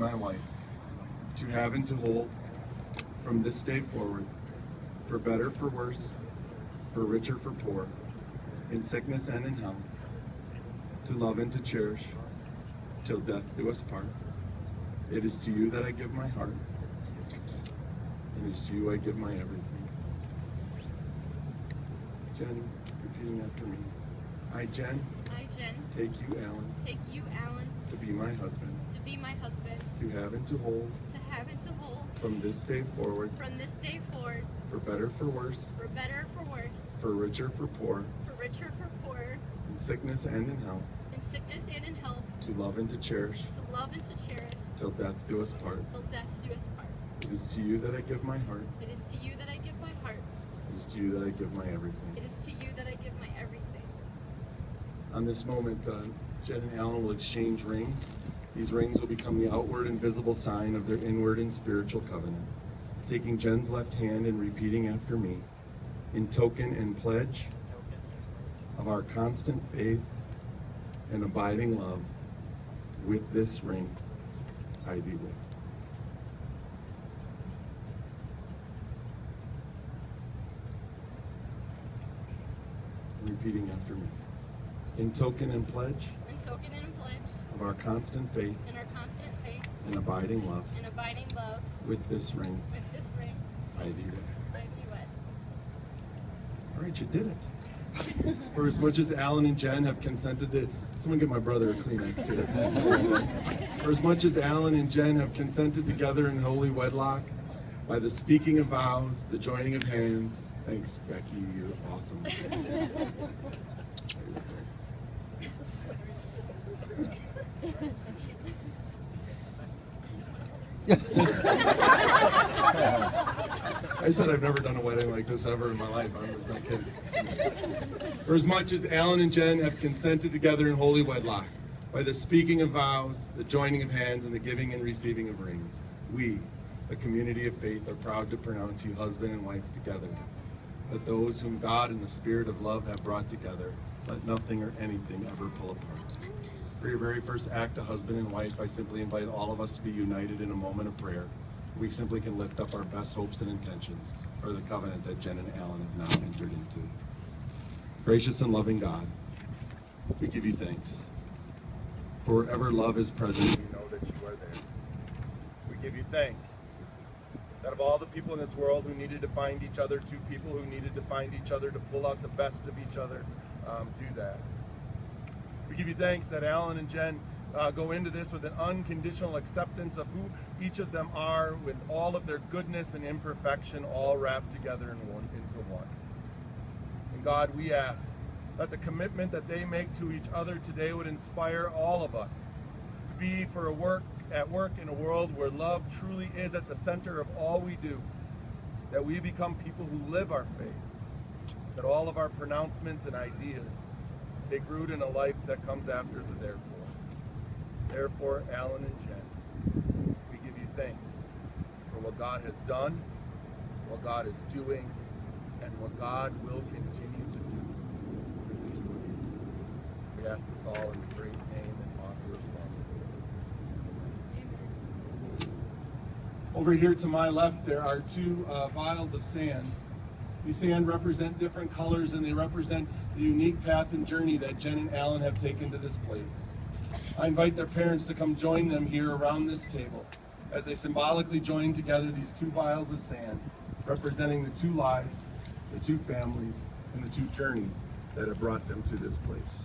my wife, to have and to hold from this day forward, for better, for worse, for richer, for poor, in sickness and in health, to love and to cherish, till death do us part. It is to you that I give my heart, and it is to you I give my everything. Jen, repeating after me. I, Jen, take you, Allen, to be my husband, to have and to hold, from this day forward, for better, for worse, for richer, for poor, in sickness and in health, to love and to cherish, till death do us part. It is to you that I give my heart. It is to you that I give my everything. On this moment, Jenn and Allen will exchange rings. These rings will become the outward and visible sign of their inward and spiritual covenant. Taking Jen's left hand and repeating after me, in token and pledge of our constant faith and abiding love, with this ring I thee with. Repeating after me. In token and pledge of our constant faith and abiding love, with this ring I thee wed. All right, you did it. For as much as Allen and Jenn have consented to, someone get my brother a Kleenex here. For as much as Allen and Jenn have consented together in holy wedlock, by the speaking of vows, the joining of hands. Thanks, Becky, you're awesome. I said I've never done a wedding like this ever in my life. I'm just not kidding. For as much as Allen and Jenn have consented together in holy wedlock, by the speaking of vows, the joining of hands, and the giving and receiving of rings, we, a community of faith, are proud to pronounce you husband and wife together. Let those whom God and the Spirit of love have brought together, let nothing or anything ever pull apart. For your very first act of husband and wife, I simply invite all of us to be united in a moment of prayer. We simply can lift up our best hopes and intentions for the covenant that Jenn and Allen have now entered into. Gracious and loving God, we give you thanks. For wherever love is present, we know that you are there. We give you thanks that of all the people in this world who needed to find each other, two people who needed to find each other to pull out the best of each other, do that. We give you thanks that Allen and Jenn go into this with an unconditional acceptance of who each of them are, with all of their goodness and imperfection all wrapped together into one. And God, we ask that the commitment that they make to each other today would inspire all of us to be at work in a world where love truly is at the center of all we do, that we become people who live our faith, that all of our pronouncements and ideas take root in a life that comes after the therefore. Therefore, Allen and Jenn, we give you thanks for what God has done, what God is doing, and what God will continue to do through the two of you. We ask this all in the great name and honor of God. Over here to my left, there are two vials of sand. These sand represent different colors, and they represent the unique path and journey that Jenn and Allen have taken to this place. I invite their parents to come join them here around this table as they symbolically join together these two vials of sand, representing the two lives, the two families, and the two journeys that have brought them to this place.